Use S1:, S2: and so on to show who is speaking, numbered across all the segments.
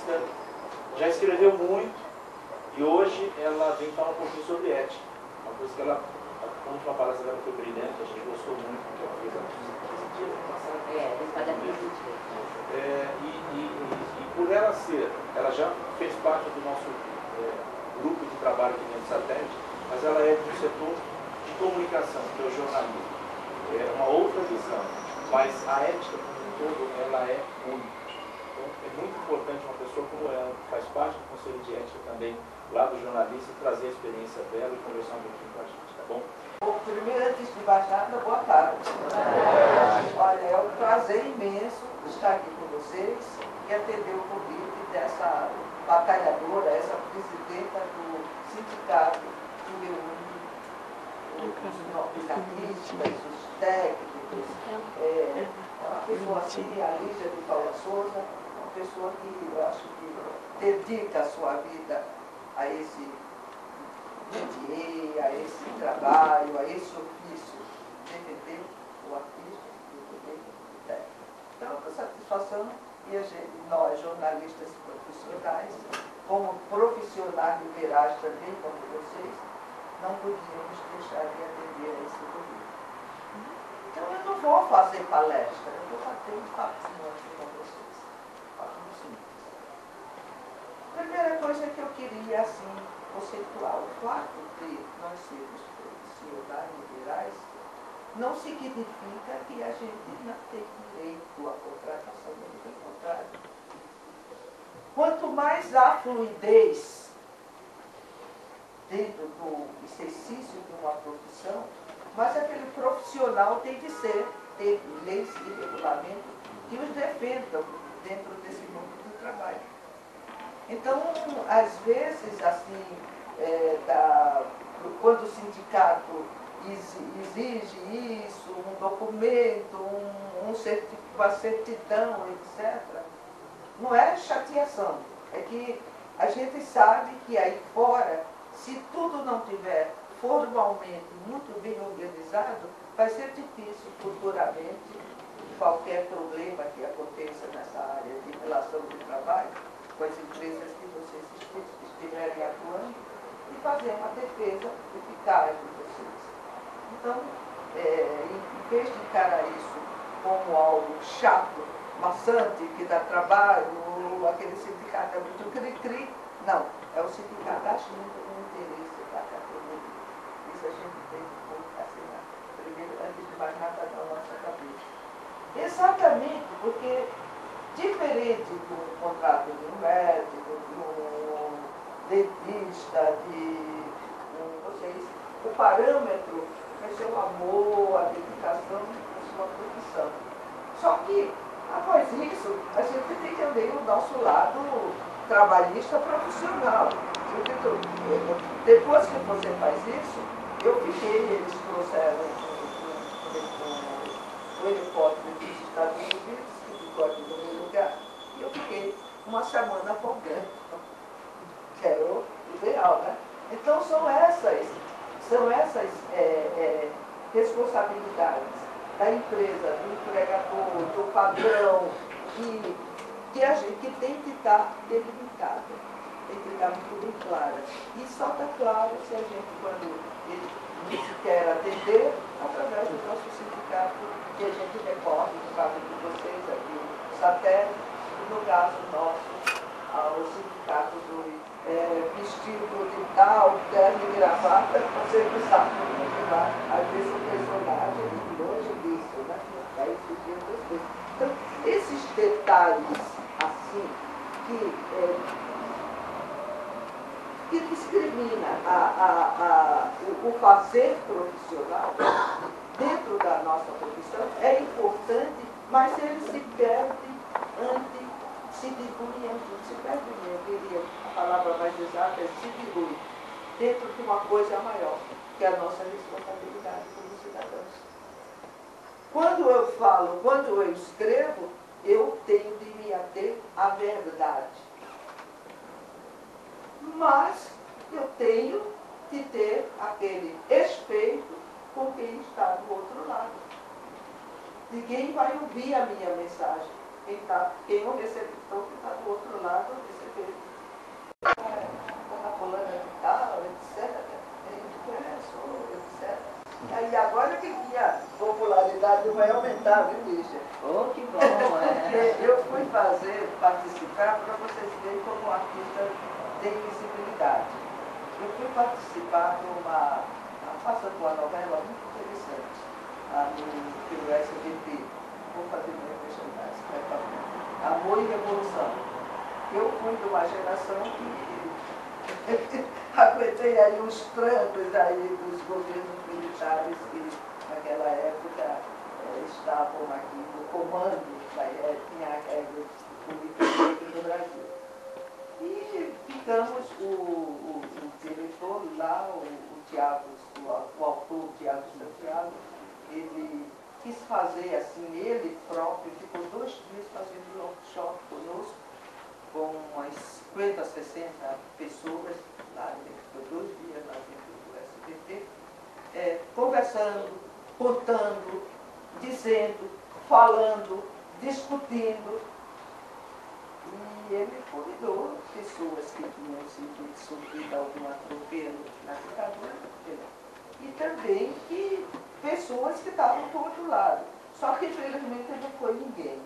S1: jornalista, já escreveu muito e hoje ela vem falar um pouquinho sobre ética. Uma coisa que ela, a última palestra dela foi brilhante, a gente gostou muito, porque ela fez há 15 dias passado. E por ela ser, ela já fez parte do nosso grupo de trabalho aqui dentro do satélite, mas ela é do setor de comunicação, que é o jornalismo. É uma outra visão, mas a ética como um todo, ela é única. Então é muito importante uma pessoa como ela, que faz parte do Conselho de Ética também, lá do jornalista, trazer a experiência dela e conversar um pouquinho com a gente, tá bom?
S2: Primeiro, antes de mais nada, boa tarde. Olha, é um prazer imenso estar aqui com vocês e atender o convite dessa batalhadora, essa presidenta do sindicato que reúne os analistas, os técnicos, uma pessoa assim, a Lígia de Paula Souza, uma pessoa que eu acho que dedica a sua vida a esse métier, a esse trabalho, a esse ofício, defender o artista e defender o técnico. Então, é uma satisfação e nós, jornalistas profissionais, como profissionais liberais também, como vocês, não podíamos deixar de atender a esse convite. Então, eu não vou fazer palestra, eu vou bater um papinho aqui com vocês. Papinho simples. A primeira coisa que eu queria, assim, conceituar, o fato de nós sermos profissionais liberais não significa que a gente não tem direito à contratação, pelo contrário. Quanto mais há fluidez dentro do exercício de uma profissão, mas aquele profissional tem que ter leis e regulamentos que os defendam dentro desse mundo do trabalho. Então, às vezes, assim, quando o sindicato exige isso, um documento, uma certidão, etc., não é chateação, é que a gente sabe que aí fora, se tudo não tiver formalmente muito bem organizado, vai ser difícil futuramente qualquer problema que aconteça nessa área de relação de trabalho com as empresas que vocês estiverem atuando e fazer uma defesa eficaz de vocês. Então, em vez de encarar isso como algo chato, maçante, que dá trabalho, aquele sindicato é muito cri-cri, não, é o sindicato agindo no interesse da categoria. Isso a gente tem que colocar assim, primeiro, antes de mais nada, na nossa cabeça. Exatamente, porque diferente de um contrato de um médico, de um dentista, o parâmetro é seu amor, a dedicação à sua profissão. Só que, após isso, a gente tem também o nosso lado trabalhista profissional. Depois que você faz isso, eles trouxeram o helicóptero dos Estados Unidos, que ficou aqui no meu lugar, e eu fiquei uma semana folgando, que era o ideal, né? Então são essas responsabilidades da empresa, do empregador, do patrão, que tem que estar delimitada, tem que estar muito bem clara. E só está claro se a gente, quando ele quer atender, através do nosso sindicato, que a gente recorre, no caso de vocês aqui, o satélite, e no caso nosso, ao sindicato do vestido de tal, terno e gravata, você não sabe como que vai. Às vezes o personagem é longe disso, né? Aí surgiu outras coisas. Então, esses detalhes, assim, que discrimina o fazer profissional dentro da nossa profissão é importante, mas ele se perde se dilui, se perde, eu diria, a palavra mais exata é se dilui, dentro de uma coisa maior, que é a nossa responsabilidade como cidadãos. Quando eu escrevo, eu tenho de me ater à verdade. Mas eu tenho de ter aquele respeito com quem está do outro lado. Ninguém vai ouvir a minha mensagem. Quem é o receptor que está do outro lado sensibilidade vai aumentar, viu, Lígia?
S3: Oh, que bom, é.
S2: Eu fui participar, para vocês verem como o artista tem visibilidade. Eu fui participar de passando uma novela muito interessante, pelo SBT. Vou fazer meu personagem, Amor e Revolução. Eu fui de uma geração que aguentei aí os trancos aí dos governos militares que naquela época estavam aqui no comando, tinha a regra política no Brasil. E ficamos, o diretor lá, o autor Tiago Santiago, ele quis fazer assim, ele próprio ficou 2 dias fazendo workshop conosco, com umas 50, 60 pessoas, lá, ele ficou 2 dias lá dentro do SBT, conversando, contando, dizendo, falando, discutindo. E ele convidou pessoas que tinham sofrido algum atropelo na ditadura, e também que pessoas que estavam do outro lado. Só que, infelizmente, não foi ninguém.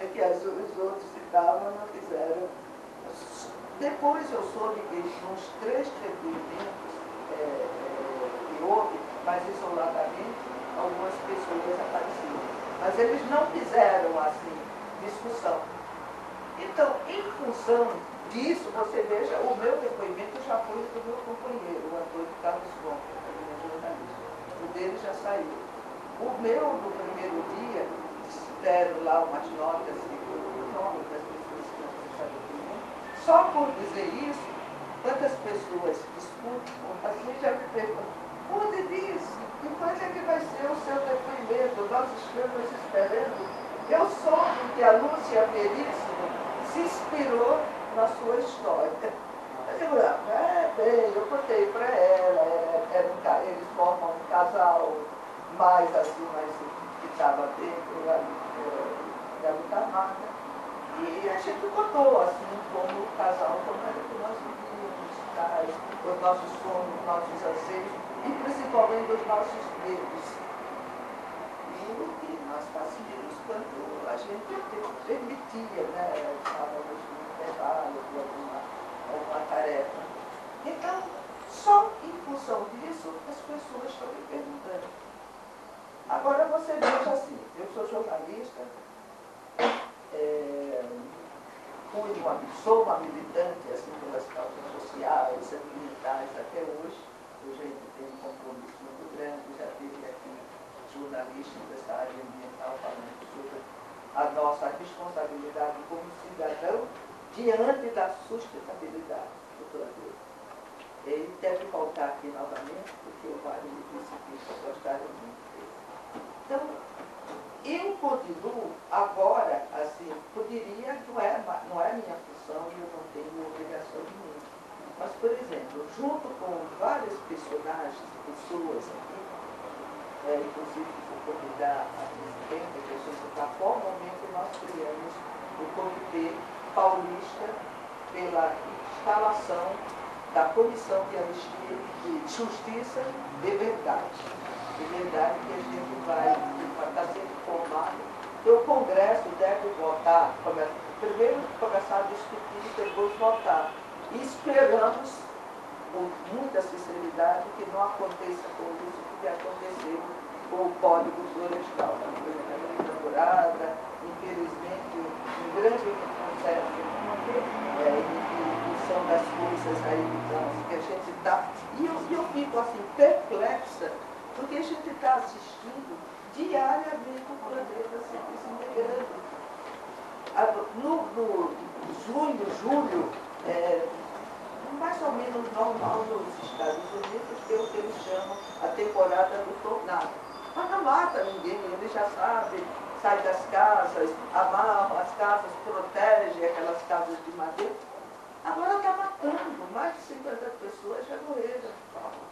S2: É que os outros que estavam não fizeram. Depois eu soube que nos 3 depoimentos que houve, mas isoladamente, algumas pessoas apareceram. Mas eles não fizeram, assim, discussão. Então, em função disso, você veja, o meu depoimento já foi do meu companheiro, o Antônio Carlos Gomes, que é jornalista. O dele já saiu. O meu, no primeiro dia, deram lá umas notas que o nome das pessoas que não prestaram opinião. Só por dizer isso, quantas pessoas discutem, assim já me perguntam, onde diz? E quando é que vai ser o seu depoimento? Nós estamos esperando. Eu soube que a Lúcia Veríssimo se inspirou na sua história. Eu digo, bem, eu contei para ela, eles formam um casal mais assim, que estava dentro da Lutamata. E a gente contou assim, como o casal, como era que nós vivíamos, os nossos sonhos, os nossos anseios, e principalmente os nossos medos. E o que nós fazíamos quando a gente permitia, né? Estávamos no intervalo de alguma tarefa. Então, só em função disso, as pessoas estão me perguntando. Agora você veja assim, eu sou jornalista, sou uma militante assim, pelas causas sociais, ambientais até hoje. Hoje a gente tem um compromisso muito grande, já teve aqui jornalistas dessa área ambiental falando sobre a nossa responsabilidade como cidadão diante da sustentabilidade do planeta. Ele deve voltar aqui novamente, porque o Mário me disse que gostaram muito dele. Então, eu continuo agora, assim, poderia, não é minha função e eu não tenho obrigação nenhuma. Mas, por exemplo, junto com vários personagens, pessoas aqui, inclusive vou convidar a presidenta, que a gente está formalmente, nós criamos o Comitê Paulista pela instalação da Comissão de Anistia, de Justiça e Verdade. De verdade que a gente vai estar sendo formado. O Congresso deve votar, primeiro começar a discutir e depois votar. E esperamos, com muita sinceridade, que não aconteça com isso que aconteceu com o Código Florestal. Uma coisa que é inaugurada, infelizmente, um grande processo de das coisas aí que a gente está. E eu fico assim, perplexa, porque a gente está assistindo diariamente o planeta se desintegrando. No junho, julho, mais ou menos normal nos Estados Unidos, tem o que eles chamam a temporada do tornado. Mas não mata ninguém, ele já sabe, sai das casas, amarram as casas, protege aquelas casas de madeira. Agora está matando, mais de 50 pessoas já morreram.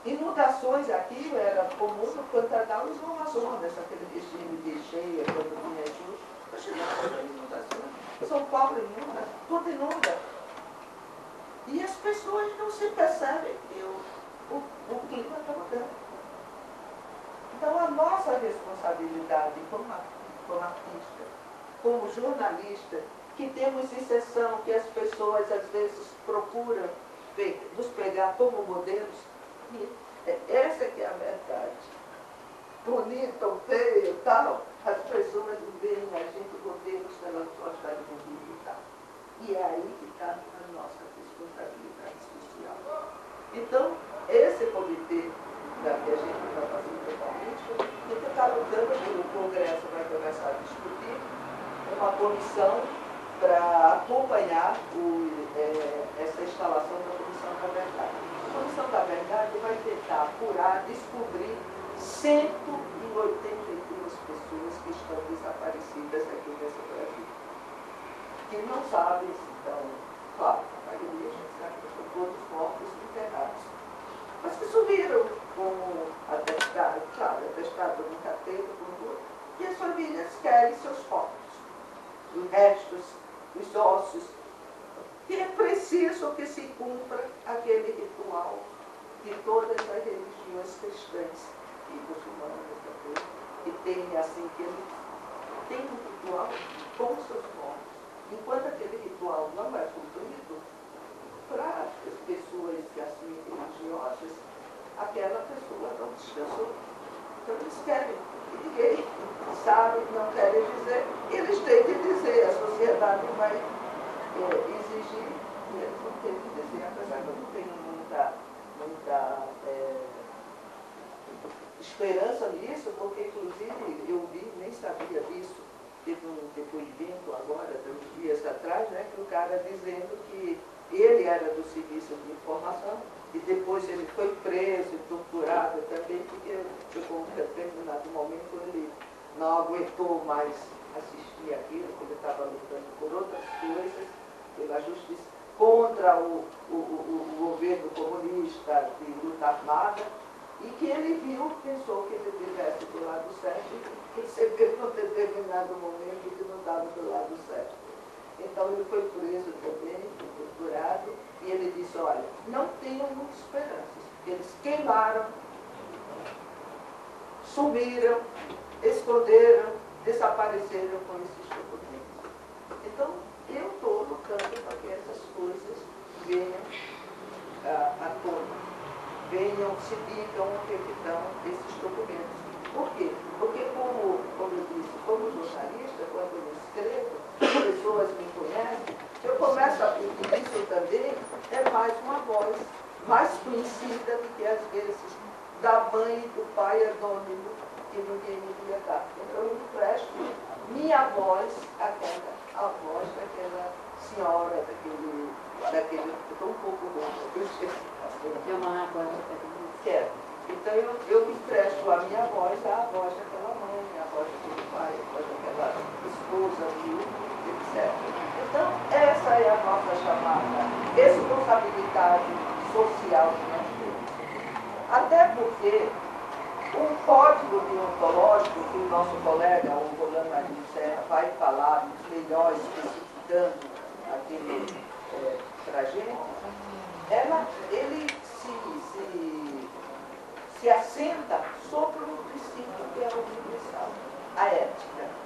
S2: Inundações aqui era comum no Pantanal e no Amazonas, aquele regime de cheia, quando tinha chuva. Hoje não tem inundações. São Paulo inunda, tudo inunda. E as pessoas não se percebem que o clima está mudando. Então a nossa responsabilidade como artista, como jornalista, que temos exceção, que as pessoas às vezes procuram nos pegar como modelos, e essa que é a verdade. Bonita ou feia e tal, as pessoas veem a gente modelos pelas gostam de bonito e tal. E é aí que está a nossa responsabilidade social. Então, esse comitê que a gente está fazendo atualmente, a gente está lutando pelo Congresso, vai começar a discutir uma comissão para acompanhar essa instalação da Comissão da Verdade. A Comissão da Verdade vai tentar apurar, descobrir 182 pessoas que estão desaparecidas aqui nesse Brasil. Que não sabem se estão, claro, a maioria já sabe que estão todos mortos e enterrados. Mas que sumiram com atestado, claro, atestado nunca teve, e as famílias querem seus corpos, os restos, os ossos. E é preciso que se cumpra aquele ritual de todas as religiões cristãs e muçulmanas também, que tem assim, que ele tem um ritual com seus mortos. Enquanto aquele ritual não é cumprido, para as pessoas assim, religiosas, aquela pessoa não descansou. Então eles querem, e ninguém sabe, não querem dizer, eles têm que dizer, a sociedade vai exigir, e eles vão ter que dizer, apesar que eu não tenho muita esperança nisso, porque inclusive eu vi, nem sabia disso, teve um depoimento agora, de uns dias atrás, né, que o cara dizendo que ele era do serviço de informação e depois ele foi preso e torturado também, porque chegou um determinado momento ele não aguentou mais assistir aquilo, porque ele estava lutando por outras coisas, pela justiça, contra o governo comunista de luta armada, e que ele viu, pensou que ele estivesse do lado certo e percebeu num determinado momento que não estava do lado certo. Então ele foi preso também, foi torturado, e ele disse, olha, não tenham muitas esperanças. Eles queimaram, sumiram, esconderam, desapareceram com esses documentos. Então, eu estou lutando para que essas coisas venham à tona, venham, se digam o que estão esses documentos. Por quê? Porque, como eu disse, como jornalista, quando eu escrevo, pessoas me conhecem, eu começo a pedir isso também, é mais uma voz, mais conhecida do que às vezes da mãe e do pai anônimo que ninguém me ia dar. Então eu empresto minha voz, a voz daquela senhora, daquele estou um pouco rouca, eu esqueci.
S3: É uma água.
S2: Quero. Então eu empresto a minha voz à voz daquela mãe, à voz daquele pai, à voz daquela esposa, viúva, etc. Então, essa é a nossa chamada, responsabilidade social que nós temos. Até porque um código deontológico que o nosso colega, o Rolando Marinho Serra, vai falar melhor, especificando aquilo para a gente, ele se assenta sobre um princípio que é universal, a ética.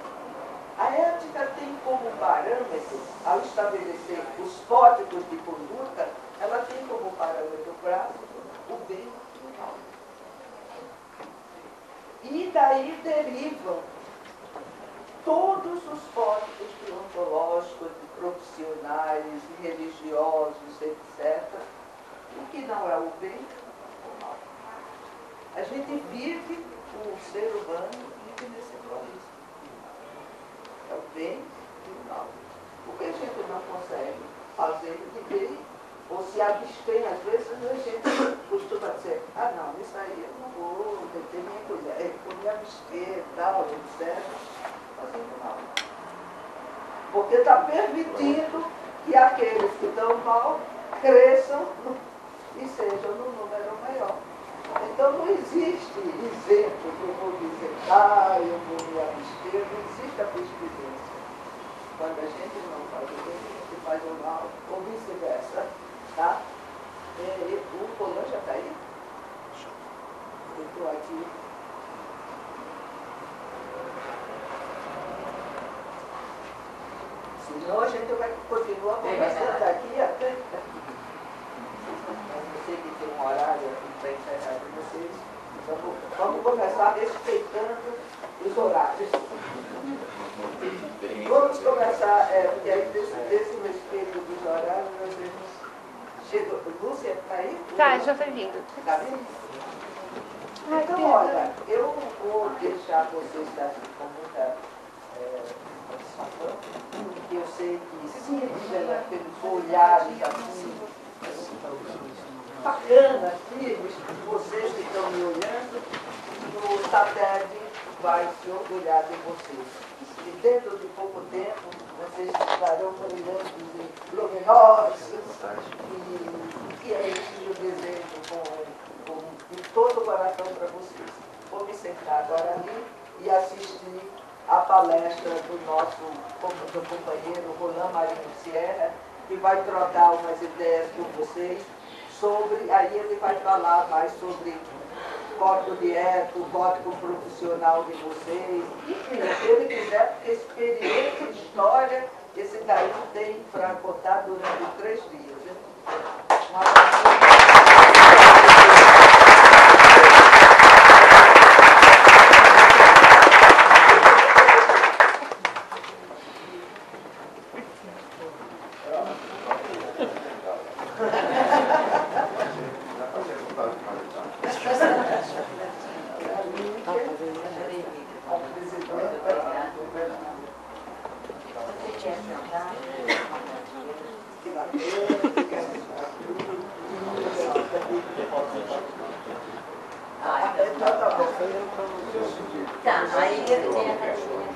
S2: A ética tem como parâmetro, ao estabelecer os códigos de conduta, ela tem como parâmetro prático o bem e o mal. E daí derivam todos os códigos deontológicos, de profissionais, religiosos, etc. O que não é o bem, o mal. A gente vive, o ser humano vive nesse dualismo. É o bem e o mal. O que a gente não consegue fazer de bem, ou se abstém, às vezes a gente costuma dizer, ah não, isso aí eu não vou ter minha colher, eu vou me abster, tal, etc. Fazendo mal. Porque está permitindo que aqueles que estão mal cresçam e sejam no número maior. Então não existe isento que eu vou dizer, ah, eu vou me abster, não existe a pesquisência. Quando a gente não faz o bem, a gente faz o mal, ou vice-versa. Tá? O Colan já está aí? Eu estou aqui. Senão a gente vai continuar conversando aqui até. Você que tem um horário para encerrar com vocês, vamos começar respeitando os horários. Vamos começar, porque aí desse respeito dos horários nós vemos. Chegou. Lúcia, está aí?
S4: Tá, já foi vindo.
S2: Está bem? Então, olha, eu vou deixar vocês aqui com muita satisfação, porque eu sei que Sílvia, pelos olhares assim, bacanas, firmes, vocês que estão me olhando, o SATEV vai se orgulhar de vocês. E dentro de pouco tempo, vocês estarão brilhando e luminosos. E é isso que eu desejo de todo o coração para vocês. Vou me sentar agora ali e assistir a palestra do nosso companheiro Roland Marinho Sierra, que vai trocar umas ideias com vocês sobre, aí ele vai falar mais sobre código de ética, o código profissional de vocês, enfim, se ele quiser, porque experiência e história, esse daí tem para contar durante 3 dias. Né?
S3: Tá, aí eu tenho a caixinha.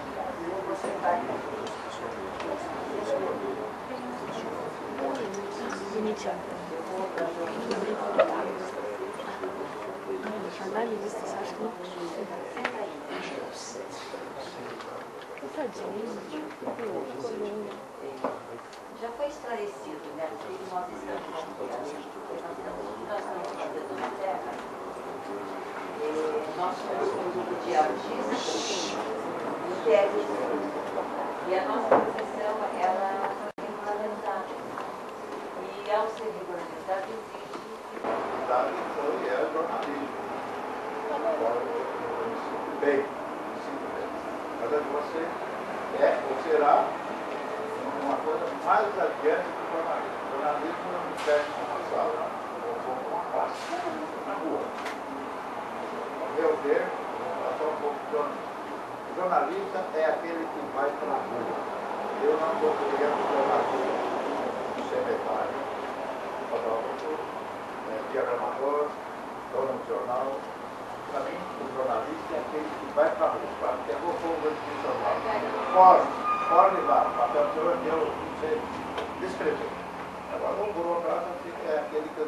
S4: Jornalista, você acha que não?
S3: Já foi esclarecido, né? Que nós estamos fazendo na Terra. Nós somos um grupo de artistas e técnicos. E a nossa profissão, ela foi regulamentada. E ao ser regulamentada, existe...
S5: Foi jornalismo. Bem, mas você ou será uma coisa mais adiante do jornalismo. O jornalismo não me fecha numa sala, ou uma classe, na rua. Ao meu ver, vou falar só um pouco de jornalismo. O jornalista é aquele que vai para a rua. Eu não estou querendo jornalista, secretário, fotógrafo, diagramador, dono de jornal. Para mim, o jornalista é aquele que vai para a rua, que é o povo de jornal. Pode levar, o papel do senhor eu não sei descrever. Agora, o burocrata é aquele que eu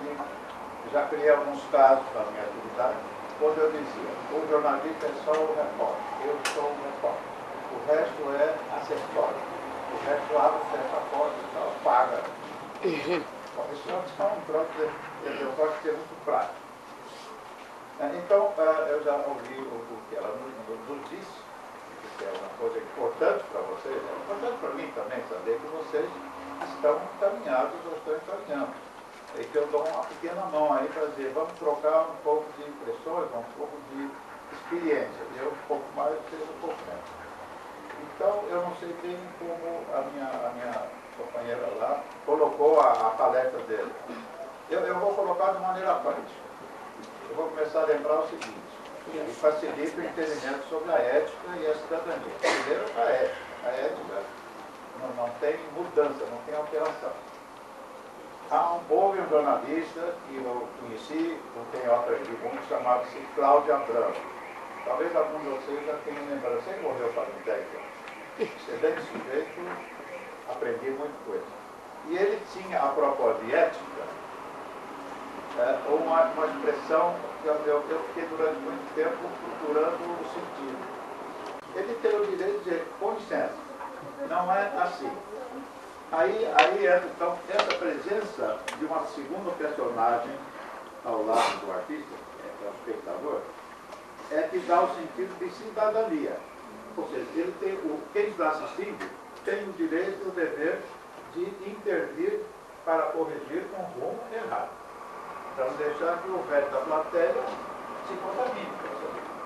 S5: já criei alguns casos na minha atividade, quando eu dizia, o jornalista é só o repórter, eu sou o repórter. O resto é acessório. O resto abre e fecha a porta e tal, paga. Bom, isso é um troço, eu gosto de ser muito prático. Então, eu já ouvi o que ela nos disse, que é uma coisa importante para vocês, é importante para mim também saber que vocês estão encaminhados, ou estão encaminhando. E que eu dou uma pequena mão aí para dizer, vamos trocar um pouco de impressões, um pouco de experiência, eu um pouco mais, vocês um pouco menos. Então, eu não sei bem como a minha companheira lá colocou a palestra dele. Eu vou colocar de maneira prática. Eu vou começar a lembrar o seguinte, e facilita o entendimento sobre a ética e a cidadania. Primeiro, a ética. A ética não tem mudança, não tem alteração. Houve um jornalista que eu conheci, não tem outra de mundo, chamava-se Cláudio Abramo. Talvez algum de vocês já tenham lembrança. Ele morreu para 10 anos. Excelente sujeito, aprendi muita coisa. E ele tinha, a propósito de ética, uma expressão que eu fiquei durante muito tempo procurando o sentido. Ele tem o direito de dizer, com licença, não é assim. Aí entra, então, essa presença de uma segunda personagem ao lado do artista, que é o espectador, é que dá o sentido de cidadania. Ou seja, ele tem, quem está assistindo tem o direito e o dever de intervir para corrigir um rumo errado. Para não deixar que o velho da plateia se contamine.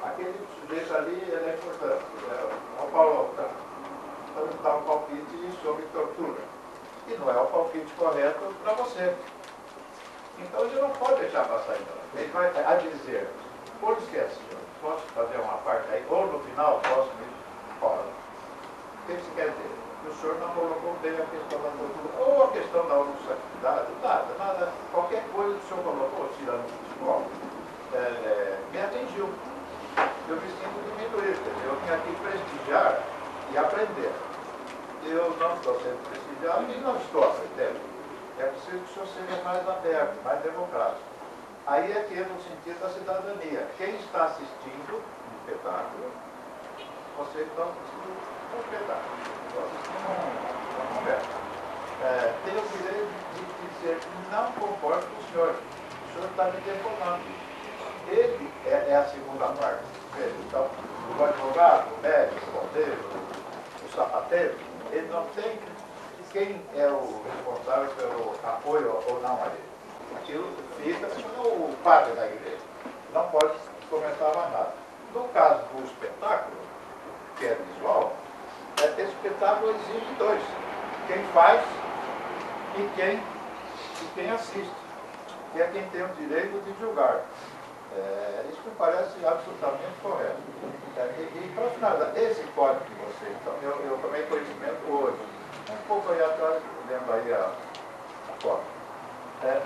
S5: Aquele sujeito ali, ele é importante. O Paulo está dando um palpite sobre tortura. E não é o palpite correto para você. Então ele não pode deixar passar embora. Ele vai a dizer, por esquece, posso fazer uma parte aí, ou no final posso me fora. O que você quer dizer? Que o senhor não colocou bem a questão da tortura, ou a questão da homossexualidade, nada. Qualquer coisa que o senhor colocou, tirando o futebol, me atingiu. Eu me sinto diminuído, eu vim aqui prestigiar e aprender. Eu não estou sendo prestigiado e não estou aprendendo. É preciso que o senhor seja mais aberto, mais democrático. Aí é que entra o sentido da cidadania. Quem está assistindo um espetáculo, você está assistindo um espetáculo, está assistindo uma conversa. Tem o direito de dizer, não concordo com o senhor está me deformando. Ele é a segunda parte. Então, o advogado, o médico, o ponteiro, o sapateiro, ele não tem quem é o responsável pelo apoio ou não a ele. Aquilo fica o padre da igreja. Não pode comentar mais nada. No caso do espetáculo, que é visual, esse espetáculo exige dois. Quem faz e quem assiste. Que é quem tem o direito de julgar. Isso me parece absolutamente correto. E para finalizar, esse código de vocês, então, eu tomei conhecimento hoje, um pouco aí atrás, lendo aí a foto.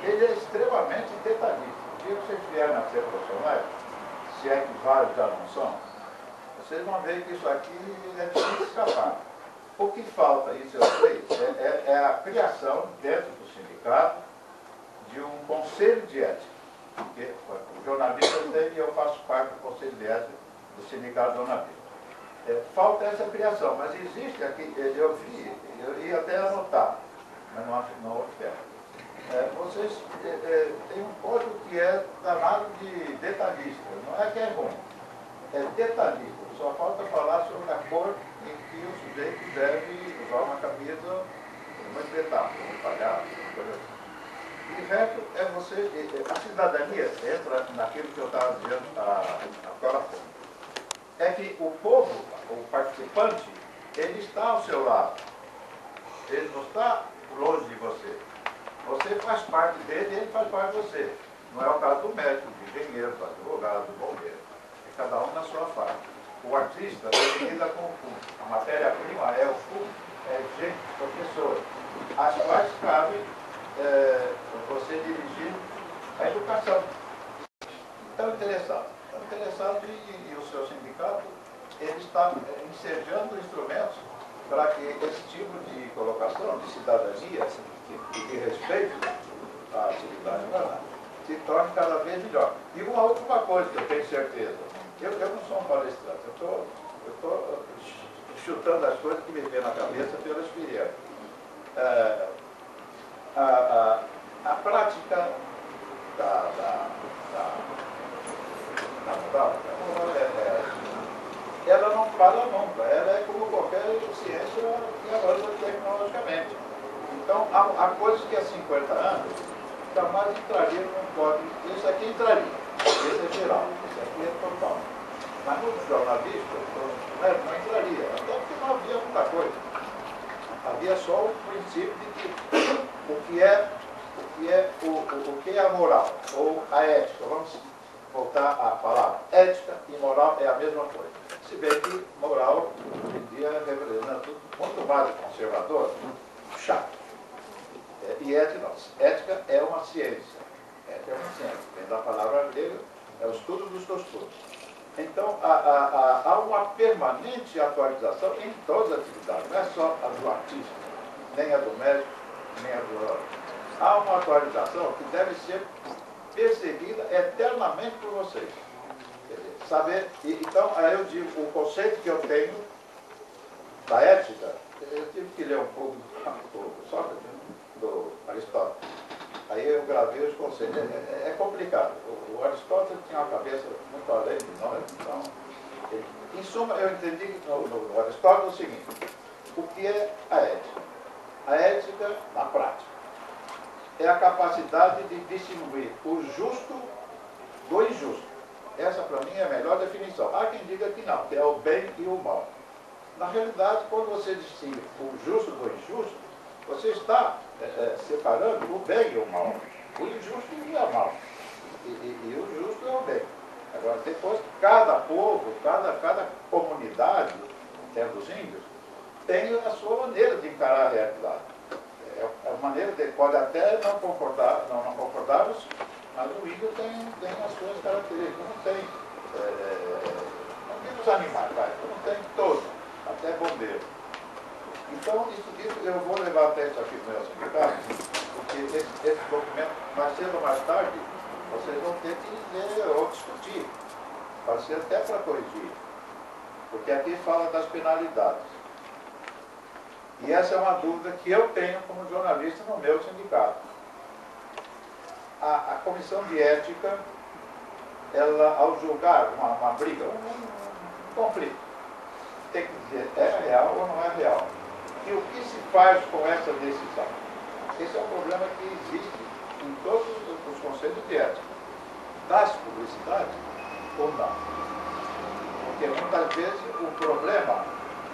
S5: Ele é extremamente detalhista. O dia que vocês vierem a ser profissionais, se é que vários já não são, vocês vão ver que isso aqui é difícil escapar. O que falta, isso eu sei, é a criação dentro do sindicato de um conselho de ética. Porque o jornalista tem e eu faço parte do conselho de ética do sindicato jornalista. Falta essa criação, mas existe aqui, eu vi, eu ia até anotar, mas não houve tempo. Vocês têm um código que é danado de detalhista, não é que é ruim, é detalhista. Só falta falar sobre a cor em que o sujeito deve usar uma camisa muito detalhada, um palhaço, coisa assim. E o resto é você, a cidadania entra naquilo que eu estava dizendo agora há pouco. É que o povo, o participante, ele está ao seu lado. Ele não está longe de você. Você faz parte dele e ele faz parte de você. Não é o caso do médico, do engenheiro, do advogado, do bombeiro. É cada um na sua parte. O artista, ele lida com o fundo. A matéria-prima é o fundo, é gente, são pessoas. As quais cabe você dirigir a educação. Estão interessados e o seu sindicato ele está ensejando instrumentos para que esse tipo de colocação, de cidadania e de respeito à atividade humana se torne cada vez melhor. E uma última coisa que eu tenho certeza, eu não sou um palestrante, eu estou chutando as coisas que me vêm na cabeça pela experiência. A prática da moral, ela não para nunca, ela é como qualquer ciência que avança tecnologicamente. Então, há coisas que há 50 anos jamais entrariam num código. Isso aqui entraria, esse é geral, esse aqui é total. Mas no jornalista, não entraria, até porque não havia muita coisa. Havia só o princípio de que o que é a moral, ou a ética, vamos voltar à palavra. Ética e moral é a mesma coisa. Se bem que moral, hoje em dia, representa tudo muito mais conservador, chato. E ética não. Ética é uma ciência. Ética é uma ciência. Vem da palavra grega, é o estudo dos costumes. Então, há uma permanente atualização em todas as atividades, não é só a do artista, nem a do médico, nem a do... Há uma atualização que deve ser perseguida eternamente por vocês. Quer dizer, saber... Então, aí eu digo, o conceito que eu tenho da ética, eu tive que ler um pouco do Sócrates, do Aristóteles. Aí eu gravei os conceitos. É complicado. O Aristóteles tinha uma cabeça muito além de nós. Então, em suma, eu entendi no Aristóteles o seguinte: O que é a ética? A ética, na prática, é a capacidade de distinguir o justo do injusto. Essa, para mim, é a melhor definição. Há quem diga que não, que é o bem e o mal. Na realidade, quando você distingue o justo do injusto, você está separando o bem e o mal. O injusto e o mal. E o justo é o bem. Agora, depois, cada povo, cada comunidade, dos índios, tem a sua maneira de encarar a realidade. É a maneira de, pode até não concordarmos, mas o índio tem as suas características. Não tem os animais, não tem todos, até bombeiro. Então, isso eu vou levar até isso aqui no meu sindicato, porque esse documento, mais cedo ou mais tarde, vocês vão ter que ler ou discutir, pode ser até para corrigir, porque aqui fala das penalidades. E essa é uma dúvida que eu tenho como jornalista no meu sindicato. A comissão de ética, ela, ao julgar uma briga, um conflito, tem que dizer, é real ou não é real? E o que se faz com essa decisão? Esse é um problema que existe em todos os conselhos de ética. Das publicidades ou não? Porque muitas vezes o problema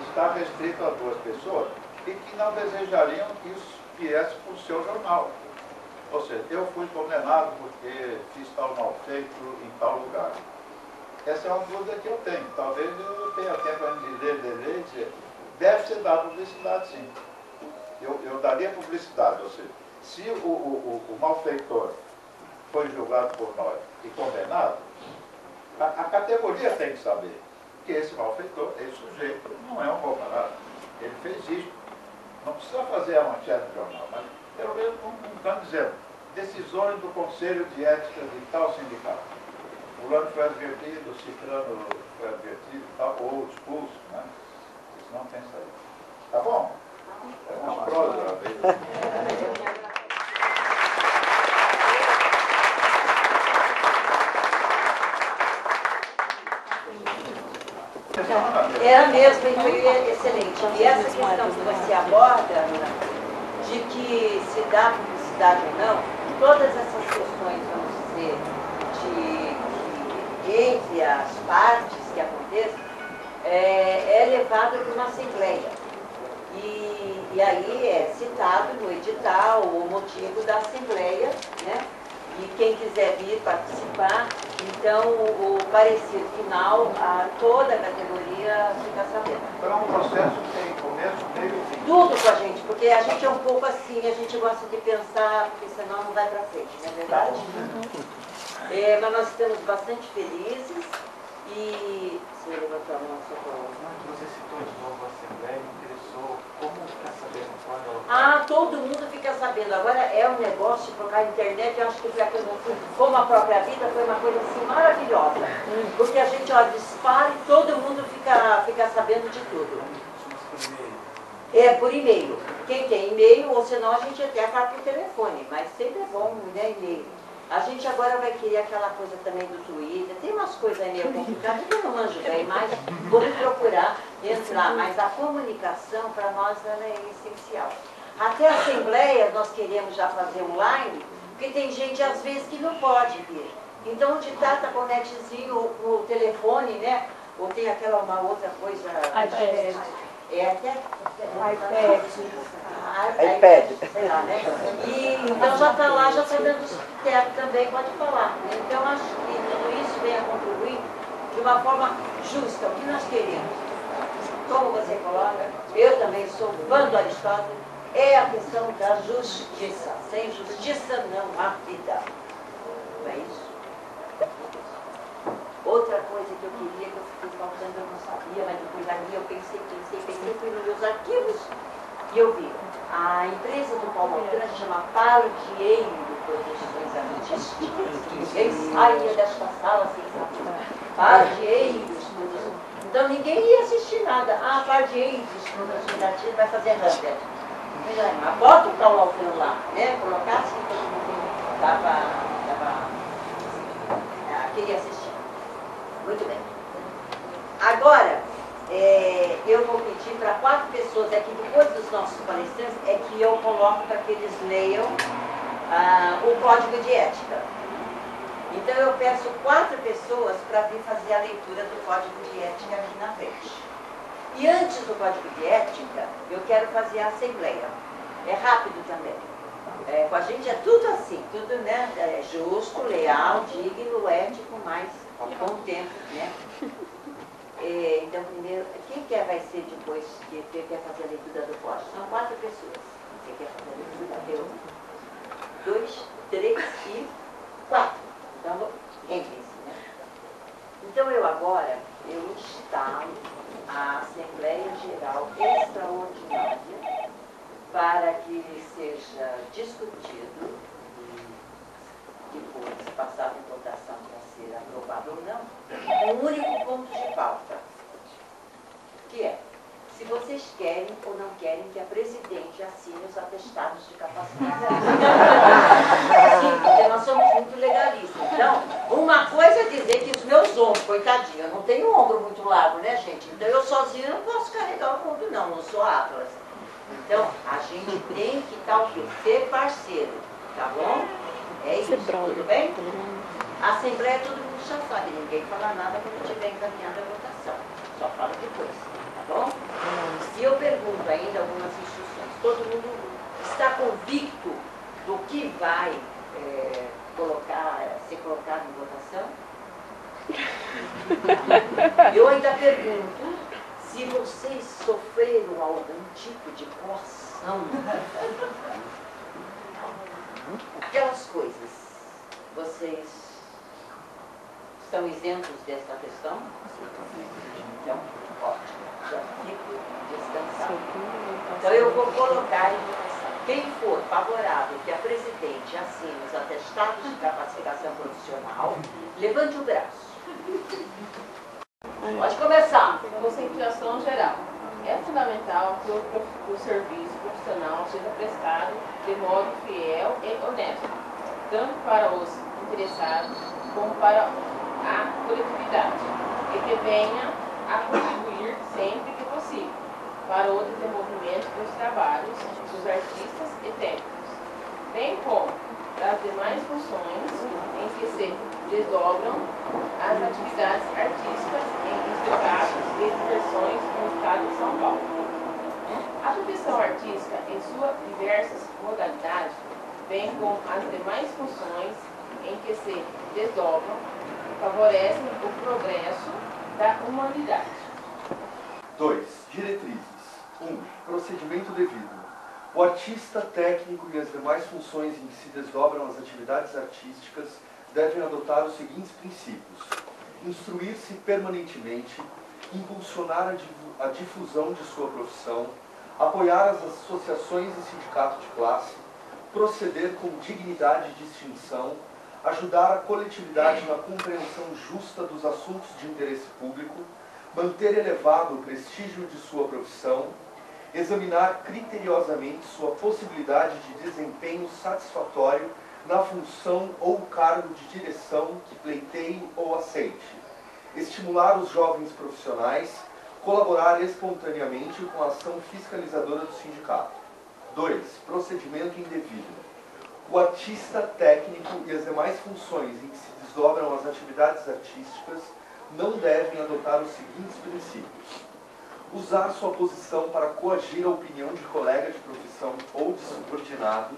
S5: está restrito a duas pessoas e que não desejariam que isso viesse para o seu jornal. Ou seja, eu fui condenado porque fiz tal mal feito em tal lugar. Essa é uma dúvida que eu tenho. Talvez eu tenha tempo de ler e dizer, deve ser dada publicidade, sim. Eu daria publicidade, ou seja, se o malfeitor foi julgado por nós e condenado, a categoria tem que saber que esse malfeitor, esse sujeito, não é um mau caráter. Ele fez isso. Não precisa fazer a manchete do jornal, mas pelo menos estão dizendo, decisões do Conselho de Ética de tal sindicato. Fulano foi advertido, Ciclano foi advertido, tal, ou expulso, né? Isso não tem saída. Tá bom? É uma prosa.
S3: Era mesmo, e foi excelente. E essa questão que você aborda, de que se dá publicidade ou não, todas essas questões, vamos dizer, entre as partes que acontecem, é levado para uma assembleia. E aí é citado no edital o motivo da assembleia, né? E quem quiser vir participar, então o parecer final, toda a categoria fica sabendo.
S5: Então, um processo tem começo, meio e fim.
S3: Tudo com a gente, porque a gente é um pouco assim, a gente gosta de pensar, porque senão não vai para frente, não é verdade? Mas nós estamos bastante felizes e... Você levantou a mão, socorro.
S1: Você citou de novo a Assembleia, me interessou como ficar sabendo quando...
S3: Todo mundo fica sabendo. Agora é um negócio por causa da internet, eu acho que foi aquilo, como a própria vida, foi uma coisa assim maravilhosa. Porque a gente dispara e todo mundo fica sabendo de tudo. É por e-mail. Quem tem e-mail, ou senão a gente até acaba por telefone, mas sempre é bom, né, e-mail. A gente agora vai querer aquela coisa também do Twitter, tem umas coisas meio complicadas que eu não manjo bem, mas vamos procurar entrar. Mas a comunicação, para nós, ela é essencial. Até a Assembleia nós queremos já fazer online, porque tem gente, às vezes, que não pode vir. Então, onde está com o netzinho, o telefone, né? Ou tem aquela uma outra coisa...
S2: iPad.
S3: Sei lá, né? E então já está lá, já está dando certo também, pode falar. Então acho que tudo isso vem a contribuir de uma forma justa, o que nós queremos. Como você coloca, eu também sou fã do Aristóteles, é a questão da justiça. Sem justiça não há vida. Não é isso? Outra coisa que eu queria, que eu fiquei faltando, eu não sabia, mas depois ali eu pensei, fui nos meus arquivos e eu vi. A empresa do Paulo Alcântara se chama Pardieiro Produções Artísticas. Ninguém saia desta sala sem saber. Pardieiro Produções. Então ninguém ia assistir nada. Pardieiro Produções Artísticas vai fazer render. Mas bota o Paulo Alcântara lá, né? Colocar assim, todo mundo queria assistir. Muito bem. Agora, eu vou pedir para 4 pessoas aqui coloco para que eles leiam o código de ética. Então eu peço 4 pessoas para vir fazer a leitura do código de ética aqui na frente. E antes do código de ética, eu quero fazer a assembleia. É rápido também. Com a gente é tudo assim, tudo, né, justo, leal, digno, ético, mas com o tempo, né? Então, primeiro, quem vai ser depois que quer fazer a leitura do código? São 4 pessoas. Você quer fazer a leitura? 1, 2, 3 e 4. Então, entre-se, né? Então, eu instalo a Assembleia Geral Extraordinária para que seja discutido, depois passado em votação para ser aprovado ou não, um único ponto de pauta, que é se vocês querem ou não querem que a presidente assine os atestados de capacidade. Sim, porque nós somos muito legalistas. Então, uma coisa é dizer que os meus ombros, coitadinho, eu não tenho um ombro muito largo, né, gente? Então eu sozinho não posso carregar o ombro, não sou Atlas. Então, a gente tem que, talvez, ser parceiro, tá bom? É isso, tudo bem? A Assembleia todo mundo já sabe, ninguém fala nada quando estiver encaminhada a votação. Só fala depois, tá bom? E eu pergunto ainda algumas instruções. Todo mundo está convicto do que vai ser colocado em votação? Eu ainda pergunto se vocês sofreram algum tipo de coação. Aquelas coisas, vocês estão isentos dessa questão? Então, ótimo. Já fico descansado. Então eu vou colocar em votação. Quem for favorável que a presidente assine os atestados de capacitação profissional, levante o braço. Pode começar.
S6: Conscientização geral. É fundamental que o serviço profissional seja prestado de modo fiel e honesto, tanto para os interessados como para a coletividade, e que venha a contribuir sempre que possível para o desenvolvimento dos trabalhos dos artistas e técnicos, bem como das demais funções em que se desdobram as atividades artísticas em espetáculos e diversões no estado de São Paulo. A profissão artística, em suas diversas modalidades, bem como as demais funções em que se desdobram, favorecem o progresso da humanidade.
S7: 2. Diretrizes. 1. Procedimento devido. O artista, técnico e as demais funções em que se desdobram as atividades artísticas devem adotar os seguintes princípios: instruir-se permanentemente, impulsionar a difusão de sua profissão, apoiar as associações e sindicatos de classe, proceder com dignidade e distinção, ajudar a coletividade na compreensão justa dos assuntos de interesse público, manter elevado o prestígio de sua profissão, examinar criteriosamente sua possibilidade de desempenho satisfatório na função ou cargo de direção que pleiteie ou aceite, estimular os jovens profissionais, colaborar espontaneamente com a ação fiscalizadora do sindicato. 2. Procedimento indevido. O artista, técnico e as demais funções em que se desdobram as atividades artísticas não devem adotar os seguintes princípios: usar sua posição para coagir a opinião de colega de profissão ou de subordinado,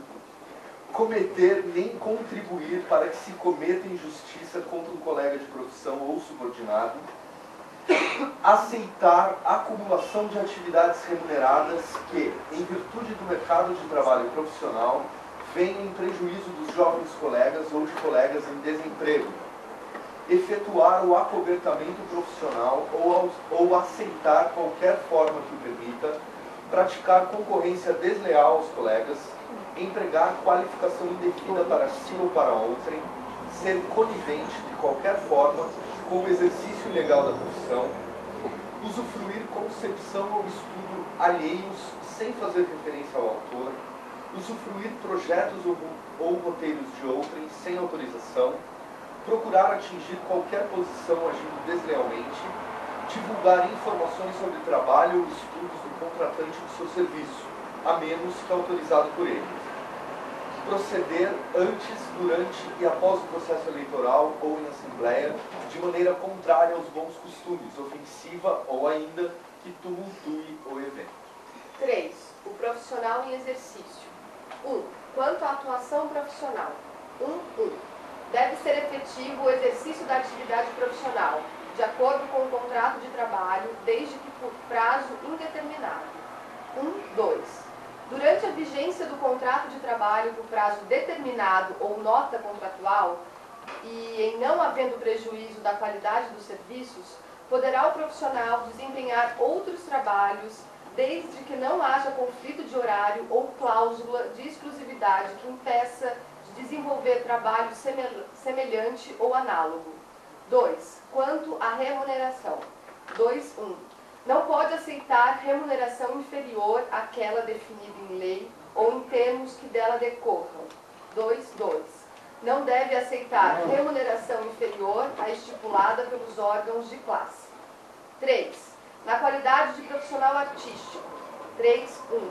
S7: cometer nem contribuir para que se cometa injustiça contra um colega de profissão ou subordinado, aceitar a acumulação de atividades remuneradas que, em virtude do mercado de trabalho profissional, venham em prejuízo dos jovens colegas ou de colegas em desemprego, efetuar o acobertamento profissional ou aceitar qualquer forma que o permita, praticar concorrência desleal aos colegas, empregar qualificação indevida para si ou para outrem, ser conivente de qualquer forma com o exercício ilegal da profissão, usufruir concepção ou estudo alheios sem fazer referência ao autor, usufruir projetos ou roteiros de outrem sem autorização, procurar atingir qualquer posição agindo deslealmente, divulgar informações sobre trabalho ou estudos do contratante do seu serviço, a menos que autorizado por ele. Proceder antes, durante e após o processo eleitoral ou em assembleia de maneira contrária aos bons costumes, ofensiva ou ainda que tumultue o evento.
S8: 3. O profissional em exercício. 1. Quanto à atuação profissional. 1. Deve ser efetivo o exercício da atividade profissional, de acordo com o contrato de trabalho, desde que por prazo indeterminado. 2. Durante a vigência do contrato de trabalho por prazo determinado ou nota contratual, e em não havendo prejuízo da qualidade dos serviços, poderá o profissional desempenhar outros trabalhos, desde que não haja conflito de horário ou cláusula de exclusividade que impeça de desenvolver trabalho semelhante ou análogo. 2. Quanto à remuneração. 2.1. Não pode aceitar remuneração inferior àquela definida em lei ou em termos que dela decorram. 2.2. Não deve aceitar remuneração inferior à estipulada pelos órgãos de classe. 3. Na qualidade de profissional artístico. 3.1.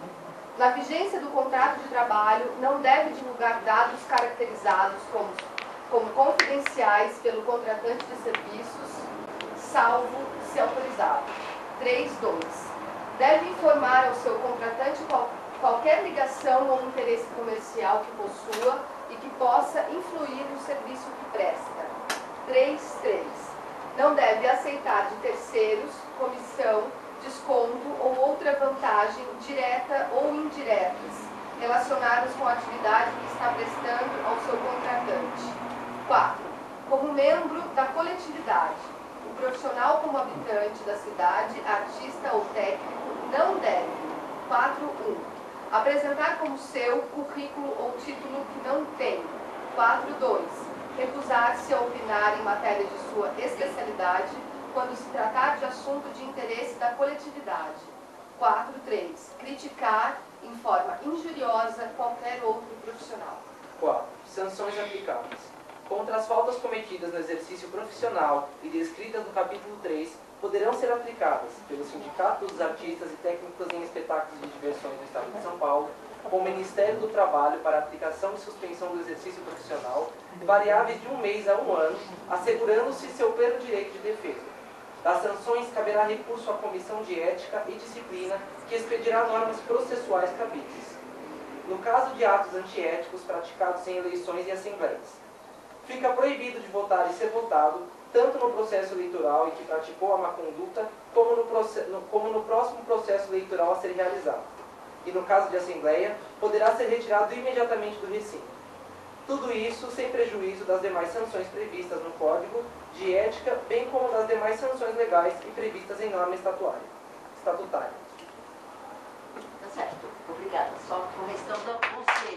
S8: Na vigência do contrato de trabalho, não deve divulgar dados caracterizados como confidenciais pelo contratante de serviços, salvo se autorizado. 3.2. Deve informar ao seu contratante qualquer ligação ou interesse comercial que possua e que possa influir no serviço que presta. 3.3. Não deve aceitar de terceiros, comissão, desconto ou outra vantagem direta ou indiretas relacionadas com a atividade que está prestando ao seu contratante. 4. Como membro da coletividade, o profissional como habitante da cidade, artista ou técnico, não deve. 4.1. Apresentar como seu currículo ou título que não tem. 4.2. Recusar-se a opinar em matéria de sua especialidade quando se tratar de assunto de interesse da coletividade. 4.3. Criticar em forma injuriosa qualquer outro profissional.
S9: 4. Sanções aplicáveis. Contra as faltas cometidas no exercício profissional e descritas no capítulo 3, poderão ser aplicadas pelo Sindicato dos Artistas e Técnicos em Espetáculos de Diversões do Estado de São Paulo, com o Ministério do Trabalho para aplicação e suspensão do exercício profissional, variáveis de 1 mês a 1 ano, assegurando-se seu pleno direito de defesa. Das sanções caberá recurso à Comissão de Ética e Disciplina, que expedirá normas processuais cabíveis. No caso de atos antiéticos praticados em eleições e assembleias, fica proibido de votar e ser votado, tanto no processo eleitoral em que praticou a má conduta, como no próximo processo eleitoral a ser realizado. E no caso de assembleia, poderá ser retirado imediatamente do recinto. Tudo isso sem prejuízo das demais sanções previstas no Código de Ética, bem como das demais sanções legais e previstas em norma estatutária.
S3: Tá certo. Obrigada. Só correção do conselho.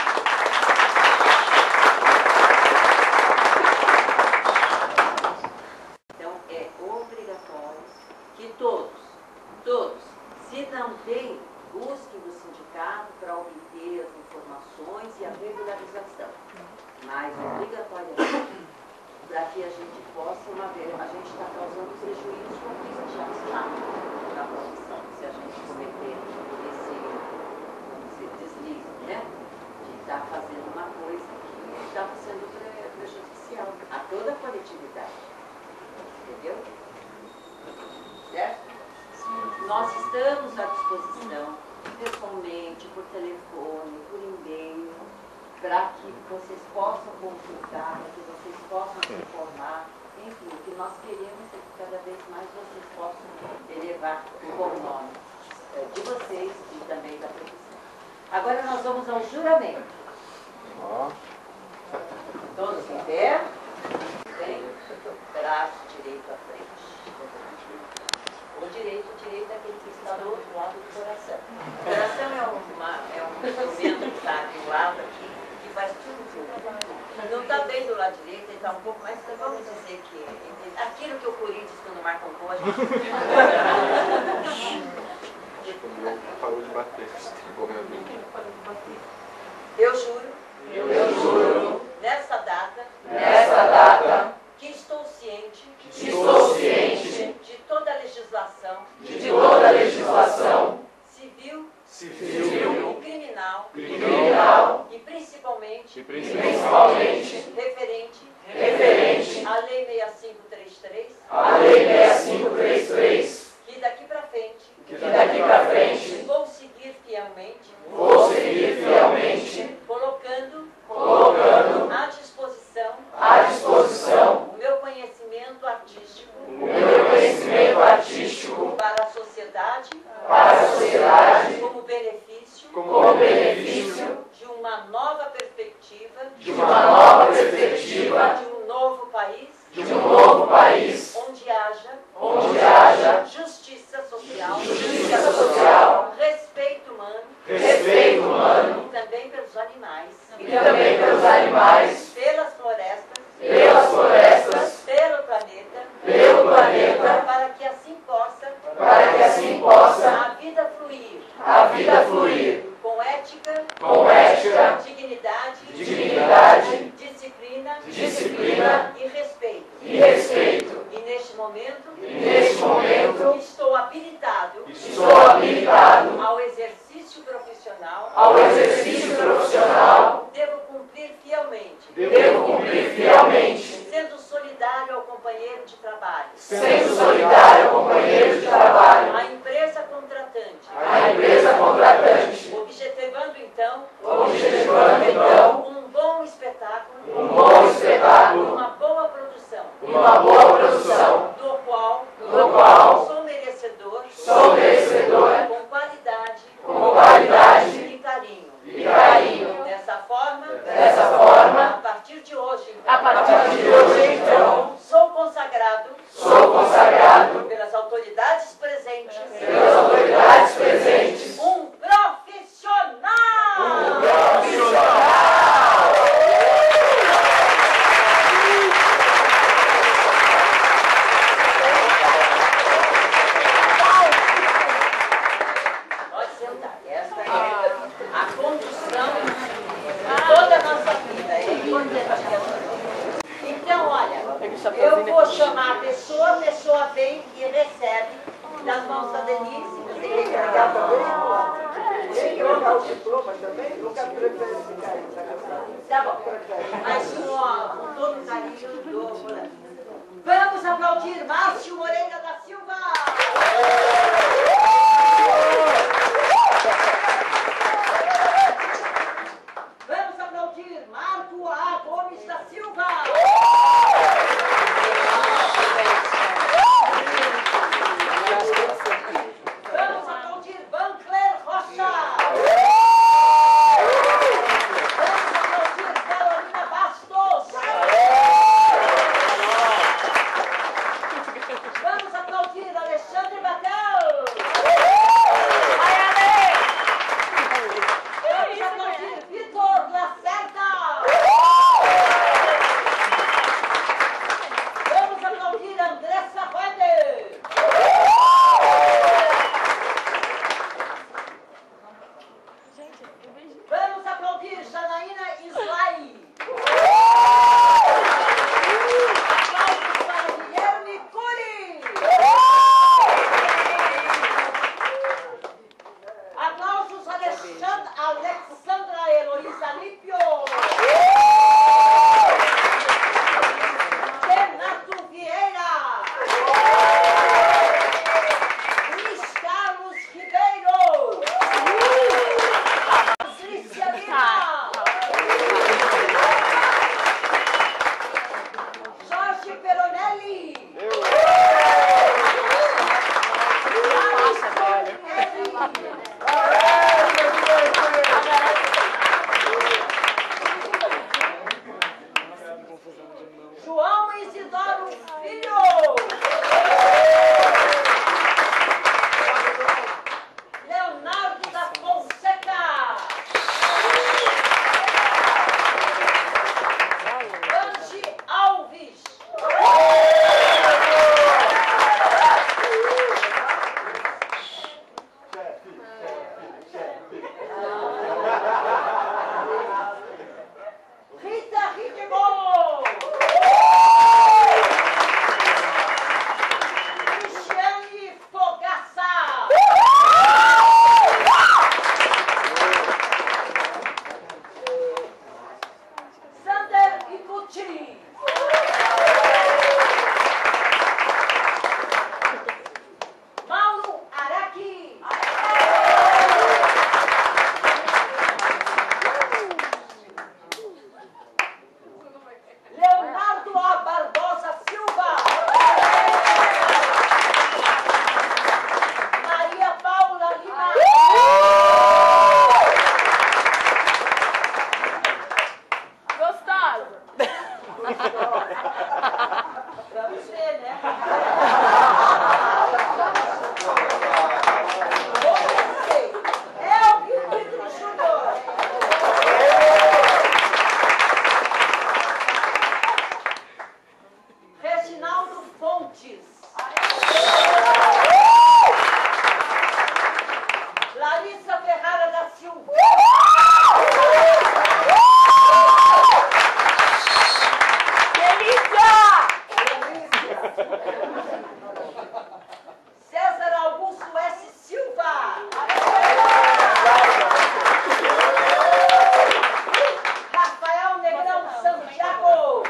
S3: Então, é obrigatório que todos, se não tem, busquem no sindicato para obter as informações e a regularização. Mas, obrigatoriamente, para que a gente possa, uma vez, a gente está causando prejuízo com o que já está na profissão, se a gente cometer esse deslize, né? De estar fazendo uma coisa que está sendo prejudicial a toda a coletividade. Entendeu? Certo? Nós estamos à disposição, pessoalmente, por telefone, por e-mail, para que vocês possam consultar, para que vocês possam se informar. Enfim, o que nós queremos é que cada vez mais vocês possam elevar o bom nome de vocês e também da profissão. Agora nós vamos ao juramento. Todos em pé. Bem, braço direito à frente. O direito é aquele que está do outro lado do coração. O coração é um instrumento que está aqui do lado aqui, que faz tudo. Não está bem do lado direito, ele está um pouco mais, então vamos dizer que aquilo que o Corinthians, quando marca um gol, a gente...
S5: Parou de bater.
S3: Eu juro, nessa data, que estou ciente de toda a legislação, civil e principalmente, referente à Lei 6533, que daqui para frente, vou seguir fielmente, colocando à disposição o meu conhecimento artístico para a sociedade, como benefício de uma nova perspectiva, de um novo país, onde haja justiça social, respeito humano, e também pelos animais, pelas florestas, pelo planeta, para que assim possa a vida fluir com ética, dignidade, disciplina e respeito. E neste momento estou habilitado ao exercício profissional, devo cumprir fielmente, sendo solidário ao companheiro de trabalho, a empresa contratante, objetivando então um bom espetáculo, uma boa produção, do qual sou merecedor, com qualidade e carinho. Dessa forma, a partir de hoje, então, sou consagrado pelas autoridades presentes, um profissional! Pode sentar. Esta é a condução de toda a nossa vida. É importantíssimo. Então, olha, eu vou chamar a pessoa vem e recebe das mãos da Denise. Você tem que entregar também? Tem que trocar o diploma também? Nunca prefere ficar aí. Tá bom. Mas com todo carinho do... Vamos aplaudir Márcio Moreira da Silva! Vamos aplaudir Marco A. Gomes da Silva! Vamos aplaudir Vancler Rocha! Vamos aplaudir Carolina Bastos! Vamos aplaudir Alexandre Batel! Vamos aplaudir Vitor Lacerda!
S10: Fonte. Mauro Araki. Leonardo A. Barbosa Silva. Maria Paula Lima.
S4: Gostaram?
S10: Pra você, né? Elvio Júnior. Reginaldo Fontes. Larissa Ferrara da Silva. César Augusto S. Silva. Rafael Negrão Santiago.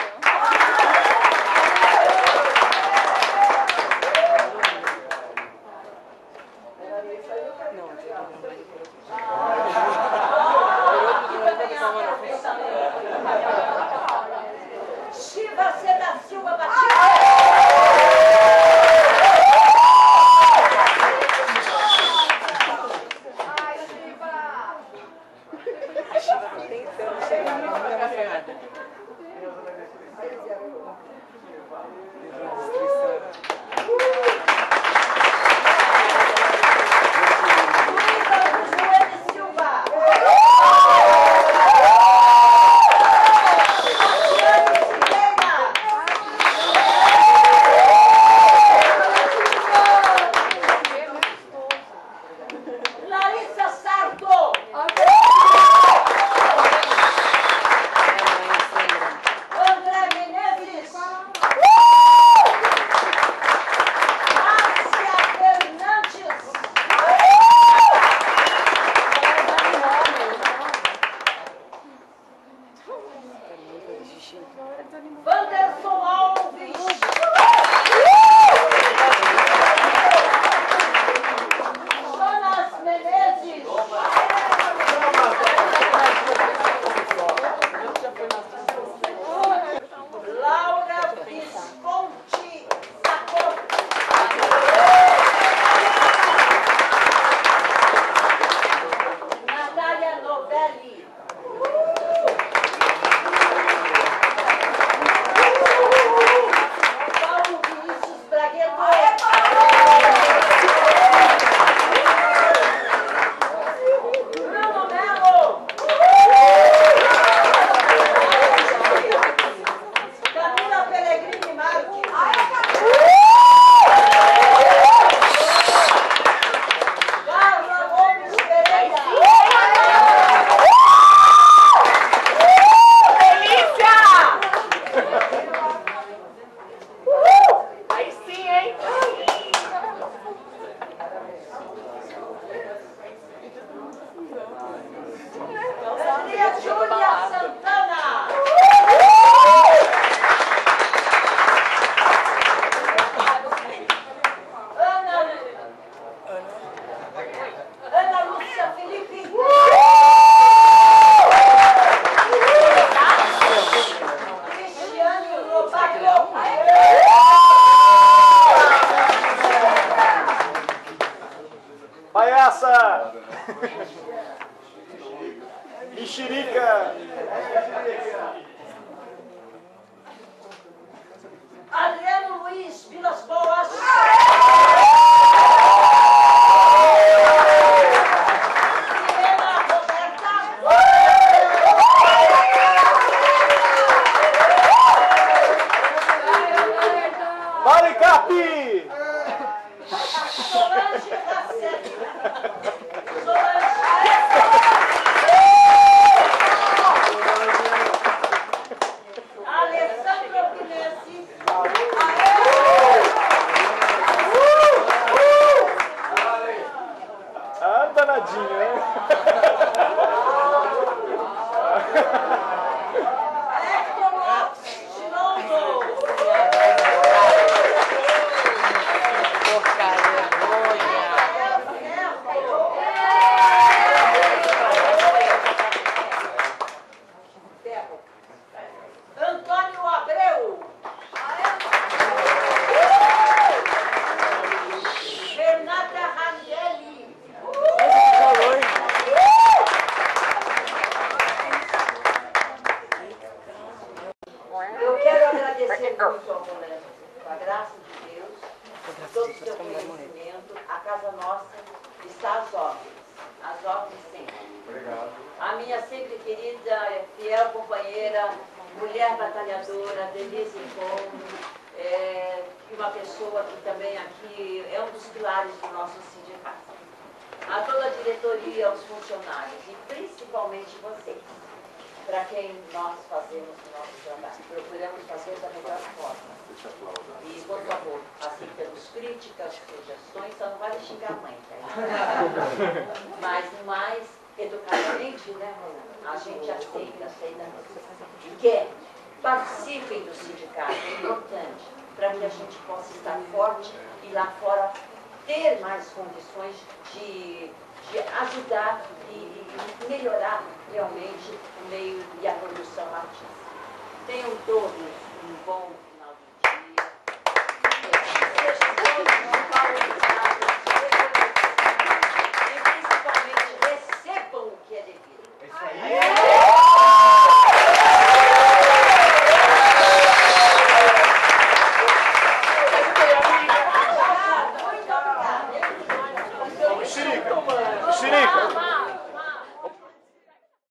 S10: Shiva C. da Silva Batista. Larissa Sarto. André Menezes. Márcia Fernandes. Wanderson Alves. Jonas Menezes. Laura Visconti Sacco. Natália Novelli. Eu quero agradecer muito ao Rolando, com a graça de Deus, todo o seu conhecimento. A casa nossa está às ordens sempre.
S7: Obrigado.
S10: A minha sempre querida, fiel companheira, mulher batalhadora, Denise Conde, uma pessoa que também aqui é um dos pilares do nosso sindicato. A toda a diretoria, aos funcionários e principalmente vocês, para quem nós fazemos o nosso trabalho. Procuramos fazer da melhor forma. E, por favor, aceitamos críticas, sugestões, só não vale xingar a mãe, tá? Mas mais educadamente, né, Rolando? A gente aceita e quer. Participem do sindicato, é importante, para que a gente possa estar forte e lá fora ter mais condições de ajudar e melhorar realmente o meio e a produção artística. Tenham todos um bom final de dia. Sejam todos